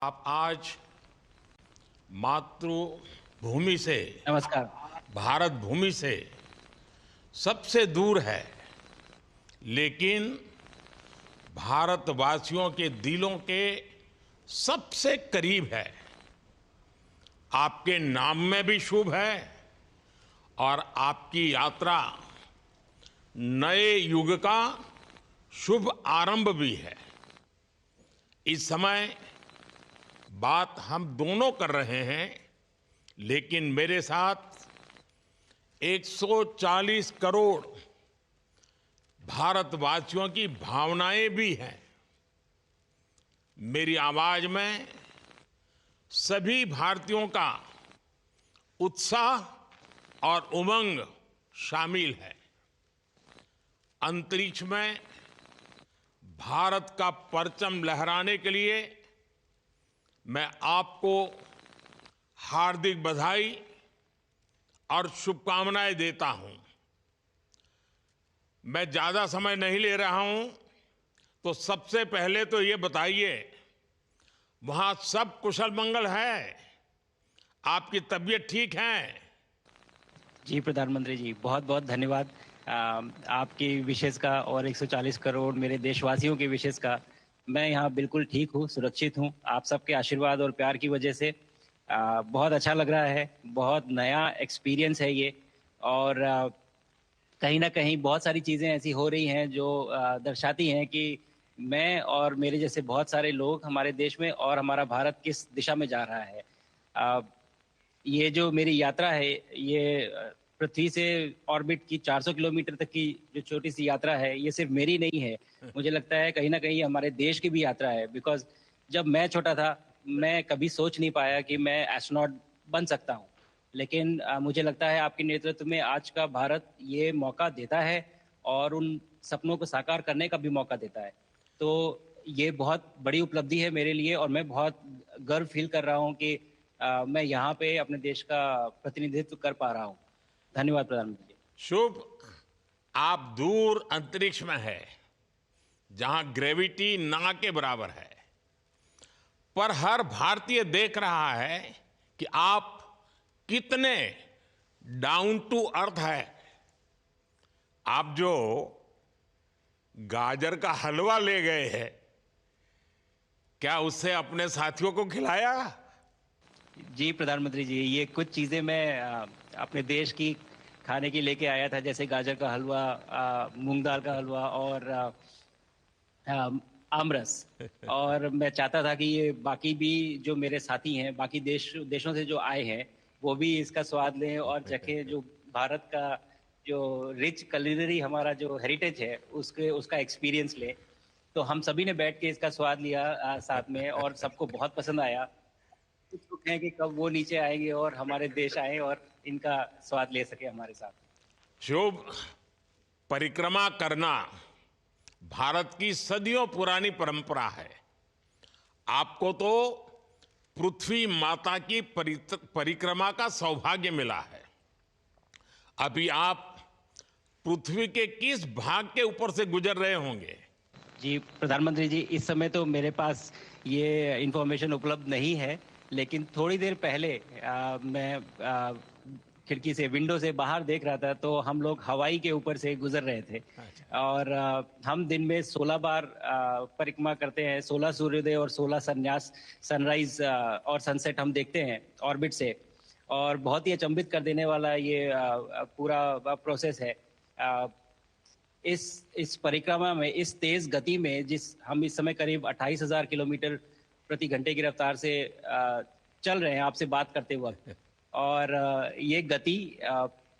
आप आज मातृभूमि से, नमस्कार। भारत भूमि से सबसे दूर है, लेकिन भारतवासियों के दिलों के सबसे करीब है। आपके नाम में भी शुभ है और आपकी यात्रा नए युग का शुभ आरंभ भी है। इस समय बात हम दोनों कर रहे हैं, लेकिन मेरे साथ 140 करोड़ भारतवासियों की भावनाएं भी हैं। मेरी आवाज में सभी भारतीयों का उत्साह और उमंग शामिल है। अंतरिक्ष में भारत का परचम लहराने के लिए मैं आपको हार्दिक बधाई और शुभकामनाएं देता हूं। मैं ज्यादा समय नहीं ले रहा हूं, तो सबसे पहले तो ये बताइए, वहां सब कुशल मंगल है? आपकी तबीयत ठीक है? जी, प्रधानमंत्री जी, बहुत-बहुत धन्यवाद। अ, आपकी विशेज़ का और 140 करोड़ मेरे देशवासियों की विशेज़ का। मैं यहाँ बिल्कुल ठीक हूँ, सुरक्षित हूँ। आप सबके आशीर्वाद और प्यार की वजह से बहुत अच्छा लग रहा है। बहुत नया एक्सपीरियंस है ये और कहीं न कहीं बहुत सारी चीज़ें ऐसी हो रही हैं जो दर्शाती हैं कि मैं और मेरे जैसे बहुत सारे लोग हमारे देश में और हमारा भारत किस दिशा में जा रहा है। अ, ये जो मेरी यात्रा है, ये पृथ्वी से ऑर्बिट की 400 किलोमीटर तक की जो छोटी-सी यात्रा है, ये सिर्फ़ मेरी नहीं है। मुझे लगता है कहीं न कहीं हमारे देश की भी यात्रा है बिकॉज़ जब मैं छोटा था, मैं कभी सोच नहीं पाया कि मैं एस्ट्रोनॉट बन सकता हूँ। लेकिन मुझे लगता है आपके नेतृत्व में आज का भारत ये मौका देता है और उन सपनों को साकार करने का भी मौका देता है। तो ये बहुत बड़ी उपलब्धि है मेरे लिए और मैं बहुत गर्व फ़ील कर रहा हूँ कि मैं यहाँ पे अपने देश का प्रतिनिधित्व कर पा रहा हूँ। धन्यवाद प्रधानमंत्री जी। शुभ। आप दूर अंतरिक्ष में है, जहां ग्रेविटी ना के बराबर है, पर हर भारतीय देख रहा है कि आप कितने डाउन टू अर्थ है। आप जो गाजर का हलवा ले गए हैं, क्या उससे अपने साथियों को खिलाया? जी, प्रधानमंत्री जी, ये कुछ चीज़ें मैं अपने देश की खाने की लेके आया था जैसे गाजर का हलवा, मूँग दाल का हलवा और आमरस। और मैं चाहता था कि ये बाकी भी जो मेरे साथी हैं, बाकी देशों से जो आए हैं, वो भी इसका स्वाद लें और चखें जो भारत का जो रिच कुलिनरी हमारा जो हेरिटेज है, उसके उसका एक्सपीरियंस लें। तो हम सभी ने बैठ के इसका स्वाद लिया साथ में और सबको बहुत पसंद आया। उत्सुक हैं कि कब वो नीचे आएँगे और हमारे देश आएँ और इनका स्वाद ले सकें हमारे साथ। शुभ। परिक्रमा करना भारत की सदियों पुरानी परंपरा है। आपको तो पृथ्वी माता की परिक्रमा का सौभाग्य मिला है। अभी आप पृथ्वी के किस भाग के ऊपर से गुजर रहे होंगे? जी, प्रधानमंत्री जी, इस समय तो मेरे पास ये इन्फॉर्मेशन उपलब्ध नहीं है, लेकिन थोड़ी देर पहले मैं खिड़की से, विंडो से बाहर देख रहा था, तो हम लोग हवाई के ऊपर से गुज़र रहे थे अच्छा। और हम दिन में 16 बार परिक्रमा करते हैं, 16 सूर्योदय और 16 संन्यास सनराइज़ और सनसेट हम देखते हैं ऑर्बिट से और बहुत ही अचंभित कर देने वाला ये पूरा प्रोसेस है। अ, इस परिक्रमा में, इस तेज़ गति में जिस हम इस समय करीब 28,000 किलोमीटर प्रति घंटे की रफ़्तार से चल रहे हैं आपसे बात करते वक़्त और ये गति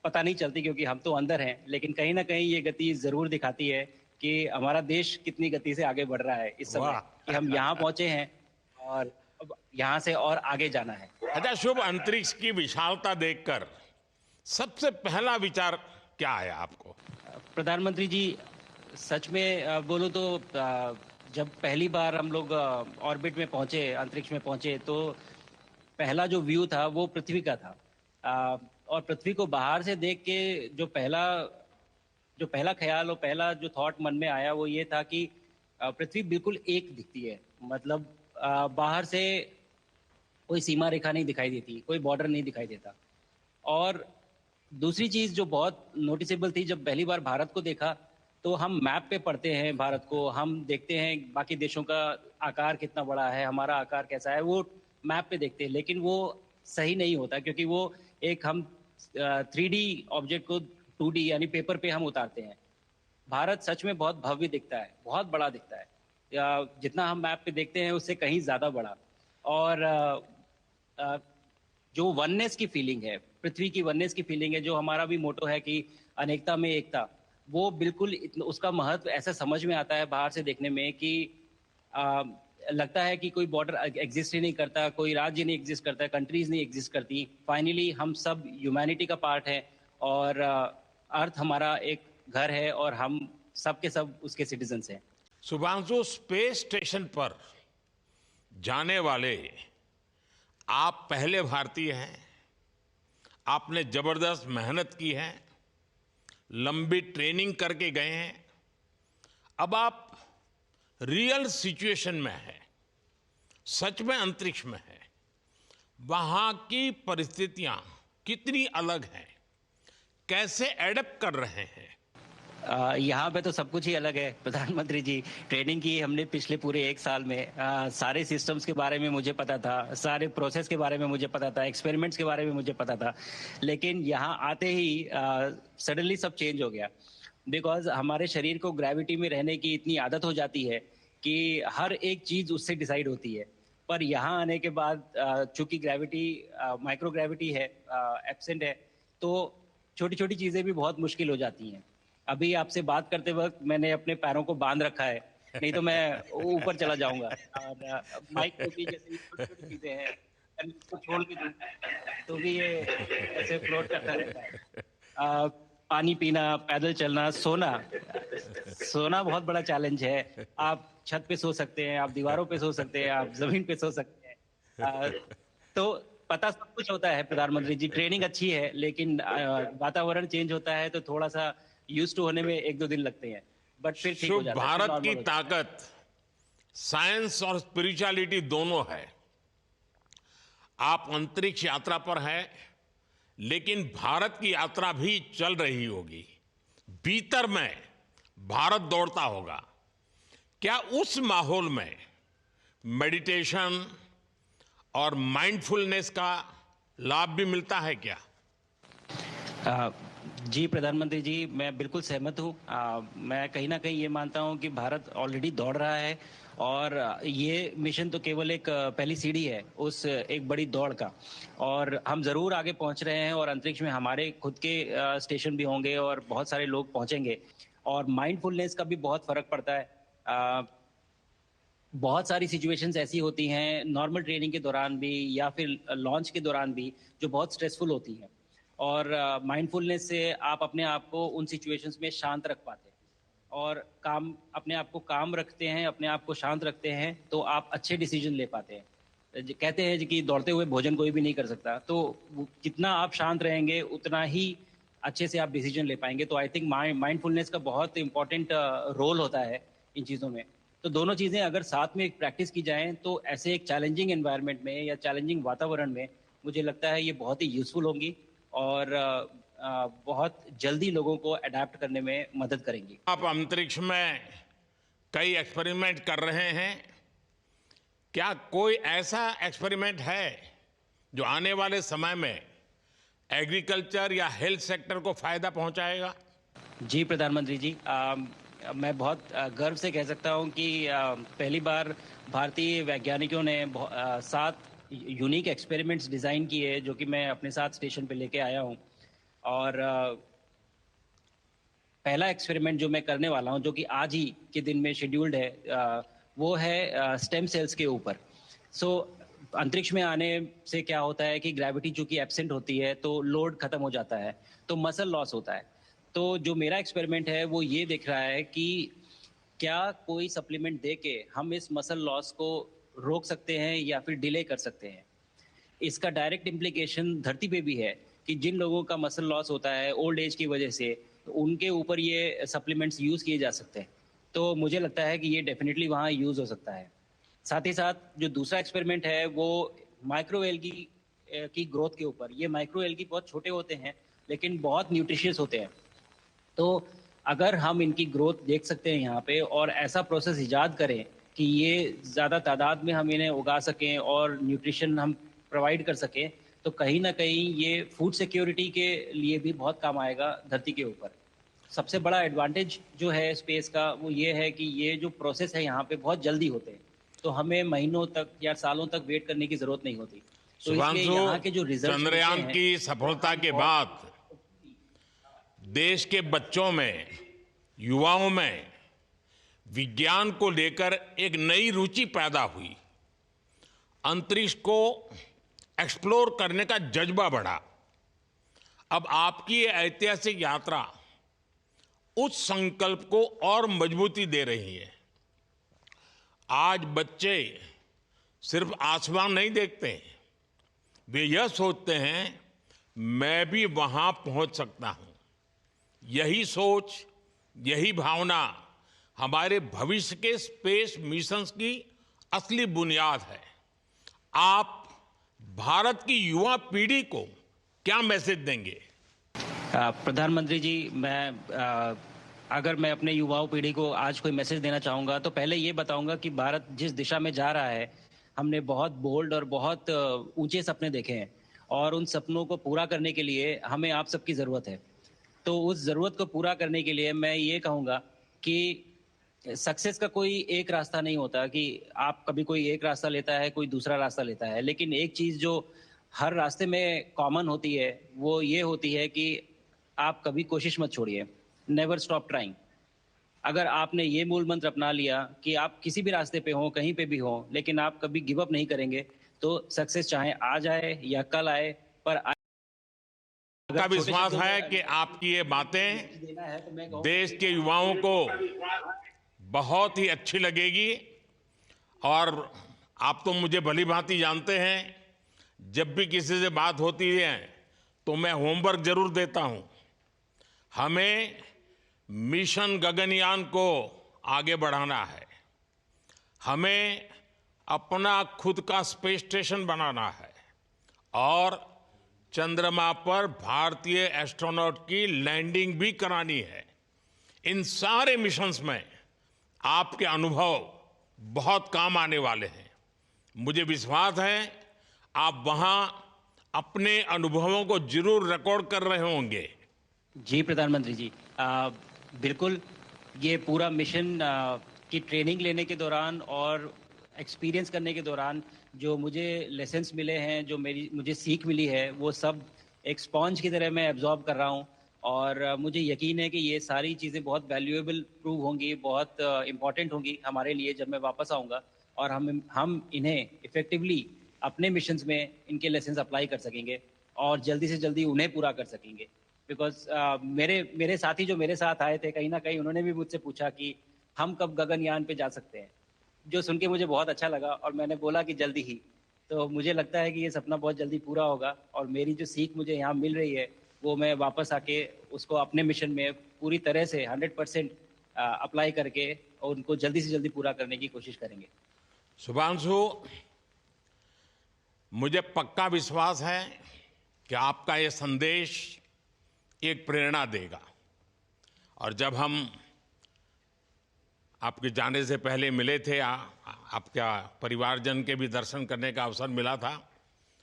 पता नहीं चलती क्योंकि हम तो अंदर हैं, लेकिन कहीं न कहीं ये गति ज़रूर दिखाती है कि हमारा देश कितनी गति से आगे बढ़ रहा है इस समय, वाह। कि हम यहाँ पहुँचे हैं और अब यहाँ से और आगे जाना है। अच्छा शुभ, अंतरिक्ष की विशालता देखकर सबसे पहला विचार क्या आया आपको? प्रधानमंत्री जी, सच में बोलूँ तो जब पहली बार हम लोग ऑर्बिट में पहुँचे, अंतरिक्ष में पहुँचे, तो पहला जो व्यू था वो पृथ्वी का था। और पृथ्वी को बाहर से देख के जो पहला ख़्याल और पहला जो थॉट मन में आया वो ये था कि पृथ्वी बिल्कुल एक दिखती है। मतलब बाहर से कोई सीमा रेखा नहीं दिखाई देती, कोई बॉर्डर नहीं दिखाई देता। और दूसरी चीज जो बहुत नोटिसेबल थी, जब पहली बार भारत को देखा तो हम मैप पे पढ़ते हैं भारत को, हम देखते हैं बाकी देशों का आकार कितना बड़ा है, हमारा आकार कैसा है, वो मैप पे देखते हैं, लेकिन वो सही नहीं होता क्योंकि वो एक हम 3D ऑब्जेक्ट को 2D यानी पेपर पे हम उतारते हैं। भारत सच में बहुत भव्य दिखता है, बहुत बड़ा दिखता है, या जितना हम मैप पे देखते हैं उससे कहीं ज्यादा बड़ा। और अ, जो वननेस की फीलिंग है, पृथ्वी की वननेस की फीलिंग है, जो हमारा भी मोटो है कि अनेकता में एकता, वो बिल्कुल उसका महत्व ऐसा समझ में आता है बाहर से देखने में कि आ, लगता है कि कोई बॉर्डर एग्जिस्ट ही नहीं करता, कोई राज्य नहीं एग्जिस्ट करता, कंट्रीज नहीं एग्जिस्ट करती। फाइनली हम सब ह्यूमैनिटी का पार्ट है और अर्थ हमारा एक घर है और हम सब के सब उसके सिटीजन्स हैं। शुभांशु, स्पेस स्टेशन पर जाने वाले आप पहले भारतीय हैं। आपने जबरदस्त मेहनत की है, लंबी ट्रेनिंग करके गए हैं। अब आप रियल सिचुएशन में हैं, सच में अंतरिक्ष में हैं। वहां की परिस्थितियां कितनी अलग हैं, कैसे एडप्ट कर रहे हैं? यहाँ पे तो सब कुछ ही अलग है प्रधानमंत्री जी। ट्रेनिंग की हमने पिछले पूरे 1 साल में। सारे सिस्टम्स के बारे में मुझे पता था, सारे प्रोसेस के बारे में मुझे पता था, एक्सपेरिमेंट्स के बारे में मुझे पता था, लेकिन यहाँ आते ही सडनली सब चेंज हो गया। बिकॉज हमारे शरीर को ग्रेविटी में रहने की इतनी आदत हो जाती है कि हर एक चीज उससे डिसाइड होती है। पर यहाँ आने के बाद चूंकि ग्रेविटी माइक्रो ग्रेविटी है, एब्सेंट है, तो छोटी छोटी चीजें भी बहुत मुश्किल हो जाती हैं। अभी आपसे बात करते वक्त मैंने अपने पैरों को बांध रखा है, नहीं तो मैं ऊपर चला जाऊंगा। और माइक को भी जैसे छोटी छोटी चीजें हैं, अगर इसको छोड़ के दूं तो भी ये ऐसे फ्लोट करता रहता है। पानी पीना, पैदल चलना, सोना, सोना बहुत बड़ा चैलेंज है। आप छत पे सो सकते हैं, आप दीवारों पे सो सकते हैं, आप जमीन पे सो सकते हैं। तो पता सब कुछ होता है प्रधानमंत्री जी, ट्रेनिंग अच्छी है, लेकिन वातावरण चेंज होता है तो थोड़ा सा यूज टू होने में 1-2 दिन लगते हैं, बट फिर ठीक हो शुभ, जाता है, फिर भारत नॉर्मल की हो जाता है। ताकत साइंस और स्पिरिचुअलिटी दोनों है। आप अंतरिक्ष यात्रा पर हैं, लेकिन भारत की यात्रा भी चल रही होगी। भीतर में भारत दौड़ता होगा। क्या उस माहौल में मेडिटेशन और माइंडफुलनेस का लाभ भी मिलता है क्या? अ, जी प्रधानमंत्री जी, मैं बिल्कुल सहमत हूँ। मैं कहीं ना कहीं ये मानता हूँ कि भारत ऑलरेडी दौड़ रहा है और ये मिशन तो केवल एक पहली सीढ़ी है उस एक बड़ी दौड़ का। और हम जरूर आगे पहुंच रहे हैं और अंतरिक्ष में हमारे खुद के स्टेशन भी होंगे और बहुत सारे लोग पहुंचेंगे। और माइंडफुलनेस का भी बहुत फर्क पड़ता है। बहुत सारी सिचुएशंस ऐसी होती हैं नॉर्मल ट्रेनिंग के दौरान भी या फिर लॉन्च के दौरान भी, जो बहुत स्ट्रेसफुल होती हैं। और माइंडफुलनेस से आप अपने आप को उन सिचुएशंस में शांत रख पाते हैं और काम अपने आप को काम रखते हैं, अपने आप को शांत रखते हैं, तो आप अच्छे डिसीजन ले पाते हैं। कहते हैं कि दौड़ते हुए भोजन कोई भी नहीं कर सकता, तो जितना आप शांत रहेंगे उतना ही अच्छे से आप डिसीजन ले पाएंगे। तो आई थिंक माइंडफुलनेस का बहुत इंपॉर्टेंट रोल होता है इन चीज़ों में। तो दोनों चीज़ें अगर साथ में प्रैक्टिस की जाएं तो ऐसे एक चैलेंजिंग एनवायरनमेंट में या चैलेंजिंग वातावरण में मुझे लगता है ये बहुत ही यूजफुल होंगी और बहुत जल्दी लोगों को अडेप्ट करने में मदद करेंगी। आप अंतरिक्ष में कई एक्सपेरिमेंट कर रहे हैं। क्या कोई ऐसा एक्सपेरिमेंट है जो आने वाले समय में एग्रीकल्चर या हेल्थ सेक्टर को फायदा पहुंचाएगा? जी प्रधानमंत्री जी, मैं बहुत गर्व से कह सकता हूं कि पहली बार भारतीय वैज्ञानिकों ने 7 यूनिक एक्सपेरिमेंट्स डिज़ाइन किए जो कि मैं अपने साथ स्टेशन पे लेके आया हूं। और पहला एक्सपेरिमेंट जो मैं करने वाला हूं, जो कि आज ही के दिन में शेड्यूल्ड है, वो है स्टेम सेल्स के ऊपर। सो अंतरिक्ष में आने से क्या होता है कि ग्रेविटी चूंकि एब्सेंट होती है तो लोड खत्म हो जाता है, तो मसल लॉस होता है। तो जो मेरा एक्सपेरिमेंट है वो ये देख रहा है कि क्या कोई सप्लीमेंट दे के हम इस मसल लॉस को रोक सकते हैं या फिर डिले कर सकते हैं। इसका डायरेक्ट इम्प्लीकेशन धरती पे भी है कि जिन लोगों का मसल लॉस होता है ओल्ड एज की वजह से, तो उनके ऊपर ये सप्लीमेंट्स यूज किए जा सकते हैं। तो मुझे लगता है कि ये डेफिनेटली वहाँ यूज हो सकता है। साथ ही साथ जो दूसरा एक्सपेरिमेंट है वो माइक्रो एल्गी की ग्रोथ के ऊपर। ये माइक्रो एल्गी बहुत छोटे होते हैं लेकिन बहुत न्यूट्रिशियस होते हैं। तो अगर हम इनकी ग्रोथ देख सकते हैं यहाँ पे और ऐसा प्रोसेस इजाद करें कि ये ज़्यादा तादाद में हम इन्हें उगा सकें और न्यूट्रिशन हम प्रोवाइड कर सकें, तो कहीं ना कहीं ये फूड सिक्योरिटी के लिए भी बहुत काम आएगा धरती के ऊपर। सबसे बड़ा एडवांटेज जो है स्पेस का वो ये है कि ये जो प्रोसेस है यहाँ पे बहुत जल्दी होते हैं, तो हमें महीनों तक या सालों तक वेट करने की ज़रूरत नहीं होती। तो इसलिए शुभांशु, यहाँ के जो रिजल्ट मिलते चंद्रयान हैं की सफलता के बाद देश के बच्चों में, युवाओं में विज्ञान को लेकर एक नई रुचि पैदा हुई। अंतरिक्ष को एक्सप्लोर करने का जज्बा बढ़ा। अब आपकी ये ऐतिहासिक यात्रा उस संकल्प को और मजबूती दे रही है। आज बच्चे सिर्फ आसमान नहीं देखते, वे यह सोचते हैं मैं भी वहां पहुंच सकता हूं। यही सोच, यही भावना हमारे भविष्य के स्पेस मिशंस की असली बुनियाद है। आप भारत की युवा पीढ़ी को क्या मैसेज देंगे? प्रधानमंत्री जी, अगर मैं अपने युवाओं पीढ़ी को आज कोई मैसेज देना चाहूँगा तो पहले ये बताऊँगा कि भारत जिस दिशा में जा रहा है, हमने बहुत बोल्ड और बहुत ऊंचे सपने देखे हैं और उन सपनों को पूरा करने के लिए हमें आप सबकी ज़रूरत है। तो उस ज़रूरत को पूरा करने के लिए मैं ये कहूँगा कि सक्सेस का कोई एक रास्ता नहीं होता कि आप कभी कोई एक रास्ता लेता है, कोई दूसरा रास्ता लेता है। लेकिन एक चीज़ जो हर रास्ते में कॉमन होती है, वो ये होती है कि आप कभी कोशिश मत छोड़िए। Never stop trying. अगर आपने ये मूल मंत्र अपना लिया कि आप किसी भी रास्ते पे हों, कहीं पे भी हों, लेकिन आप कभी गिव अप नहीं करेंगे, तो सक्सेस चाहे आज आए या कल आए, पर का विश्वास है कि आपकी ये बातें देश के युवाओं को बहुत ही अच्छी लगेगी। और आप तो मुझे भली भांति जानते हैं, जब भी किसी से बात होती है तो मैं होमवर्क जरूर देता हूं। हमें मिशन गगनयान को आगे बढ़ाना है, हमें अपना खुद का स्पेस स्टेशन बनाना है और चंद्रमा पर भारतीय एस्ट्रोनॉट की लैंडिंग भी करानी है। इन सारे मिशंस में आपके अनुभव बहुत काम आने वाले हैं। मुझे विश्वास है आप वहां अपने अनुभवों को जरूर रिकॉर्ड कर रहे होंगे। जी प्रधानमंत्री जी, बिल्कुल। ये पूरा मिशन की ट्रेनिंग लेने के दौरान और एक्सपीरियंस करने के दौरान जो मुझे लेसन्स मिले हैं, जो मुझे सीख मिली है, वो सब एक स्पॉन्ज की तरह मैं एब्जॉर्ब कर रहा हूँ। और मुझे यकीन है कि ये सारी चीज़ें बहुत वैल्यूएबल प्रूव होंगी, बहुत इम्पॉर्टेंट होंगी हमारे लिए जब मैं वापस आऊँगा और हम इन्हें इफ़ेक्टिवली अपने मिशंस में इनके लेसन्स अप्लाई कर सकेंगे और जल्दी से जल्दी उन्हें पूरा कर सकेंगे। बिकॉज मेरे साथी जो मेरे साथ आए थे, कहीं ना कहीं उन्होंने भी मुझसे पूछा कि हम कब गगनयान पे जा सकते हैं, जो सुन के मुझे बहुत अच्छा लगा और मैंने बोला कि जल्दी ही। तो मुझे लगता है कि ये सपना बहुत जल्दी पूरा होगा और मेरी जो सीख मुझे यहाँ मिल रही है वो मैं वापस आके उसको अपने मिशन में पूरी तरह से 100% अप्लाई करके और उनको जल्दी से जल्दी पूरा करने की कोशिश करेंगे। शुभांशु, मुझे पक्का विश्वास है कि आपका ये संदेश एक प्रेरणा देगा। और जब हम आपके जाने से पहले मिले थे, आपका परिवारजन के भी दर्शन करने का अवसर मिला था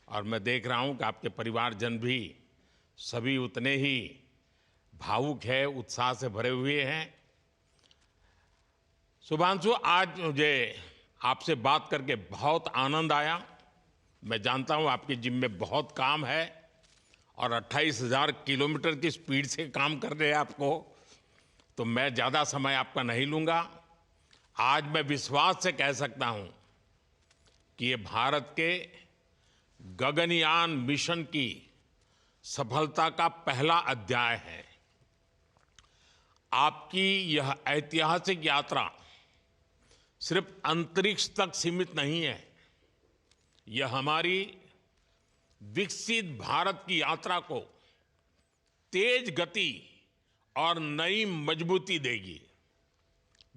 और मैं देख रहा हूं कि आपके परिवारजन भी सभी उतने ही भावुक है, उत्साह से भरे हुए हैं। शुभांशु, आज मुझे आपसे बात करके बहुत आनंद आया। मैं जानता हूं आपकी जिम में बहुत काम है और 28,000 किलोमीटर की स्पीड से काम कर रहे हैं आपको, तो मैं ज़्यादा समय आपका नहीं लूँगा। आज मैं विश्वास से कह सकता हूं कि ये भारत के गगनयान मिशन की सफलता का पहला अध्याय है। आपकी यह ऐतिहासिक यात्रा सिर्फ अंतरिक्ष तक सीमित नहीं है, यह हमारी विकसित भारत की यात्रा को तेज गति और नई मजबूती देगी।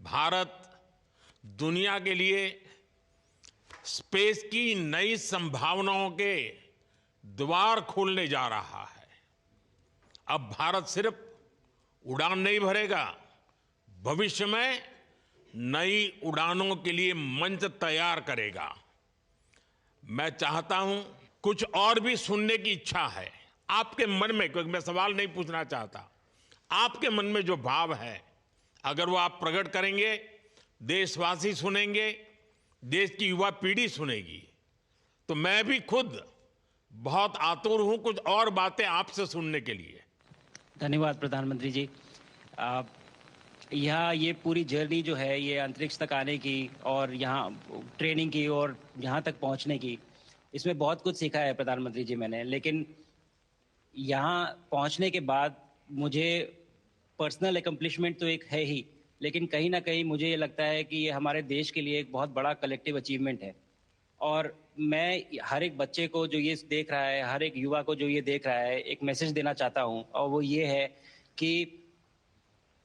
भारत दुनिया के लिए स्पेस की नई संभावनाओं के द्वार खोलने जा रहा है। अब भारत सिर्फ उड़ान नहीं भरेगा, भविष्य में नई उड़ानों के लिए मंच तैयार करेगा। मैं चाहता हूं, कुछ और भी सुनने की इच्छा है आपके मन में, क्योंकि मैं सवाल नहीं पूछना चाहता, आपके मन में जो भाव है अगर वो आप प्रकट करेंगे, देशवासी सुनेंगे, देश की युवा पीढ़ी सुनेगी, तो मैं भी खुद बहुत आतुर हूं कुछ और बातें आपसे सुनने के लिए। धन्यवाद प्रधानमंत्री जी। आप यहाँ ये पूरी जर्नी जो है ये अंतरिक्ष तक आने की और यहाँ ट्रेनिंग की और यहाँ तक पहुँचने की, इसमें बहुत कुछ सीखा है प्रधानमंत्री जी मैंने। लेकिन यहाँ पहुँचने के बाद मुझे पर्सनल एकम्प्लिशमेंट तो एक है ही, लेकिन कहीं ना कहीं मुझे ये लगता है कि ये हमारे देश के लिए एक बहुत बड़ा कलेक्टिव अचीवमेंट है। और मैं हर एक बच्चे को जो ये देख रहा है, हर एक युवा को जो ये देख रहा है, एक मैसेज देना चाहता हूँ, और वो ये है कि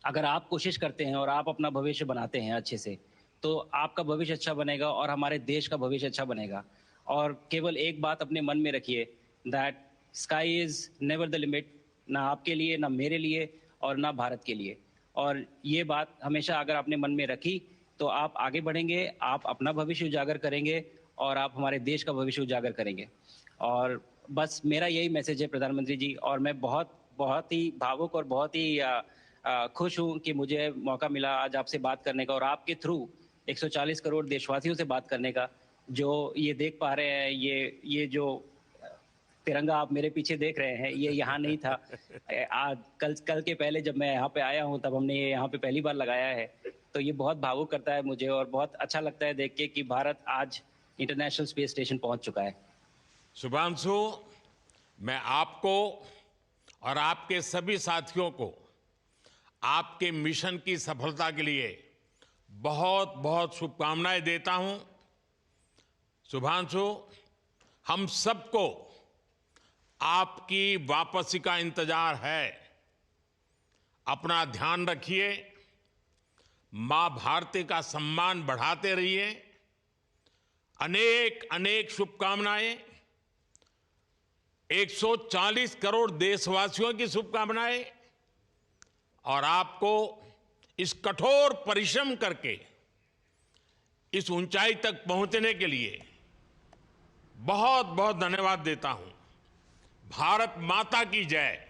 अगर आप कोशिश करते हैं और आप अपना भविष्य बनाते हैं अच्छे से, तो आपका भविष्य अच्छा बनेगा और हमारे देश का भविष्य अच्छा बनेगा। और केवल एक बात अपने मन में रखिए, that sky is never the limit, ना आपके लिए, ना मेरे लिए और ना भारत के लिए। और ये बात हमेशा अगर आपने मन में रखी तो आप आगे बढ़ेंगे, आप अपना भविष्य उजागर करेंगे और आप हमारे देश का भविष्य उजागर करेंगे। और बस मेरा यही मैसेज है प्रधानमंत्री जी। और मैं बहुत बहुत ही भावुक और बहुत ही खुश हूं कि मुझे मौका मिला आज आपसे बात करने का और आपके थ्रू 140 करोड़ देशवासियों से बात करने का। जो ये देख पा रहे हैं, ये जो तिरंगा आप मेरे पीछे देख रहे हैं, ये यहाँ नहीं था। आज कल के पहले जब मैं यहाँ पे आया हूँ तब हमने ये यहाँ पे पहली बार लगाया है। तो ये बहुत भावुक करता है मुझे और बहुत अच्छा लगता है देख के कि भारत आज इंटरनेशनल स्पेस स्टेशन पहुंच चुका है। शुभांशु, मैं आपको और आपके सभी साथियों को आपके मिशन की सफलता के लिए बहुत बहुत शुभकामनाएं देता हूं। शुभांशु, हम सबको आपकी वापसी का इंतजार है। अपना ध्यान रखिए, मां भारती का सम्मान बढ़ाते रहिए। अनेक अनेक शुभकामनाएं, 140 करोड़ देशवासियों की शुभकामनाएं, और आपको इस कठोर परिश्रम करके इस ऊंचाई तक पहुंचने के लिए बहुत बहुत धन्यवाद देता हूं। भारत माता की जय।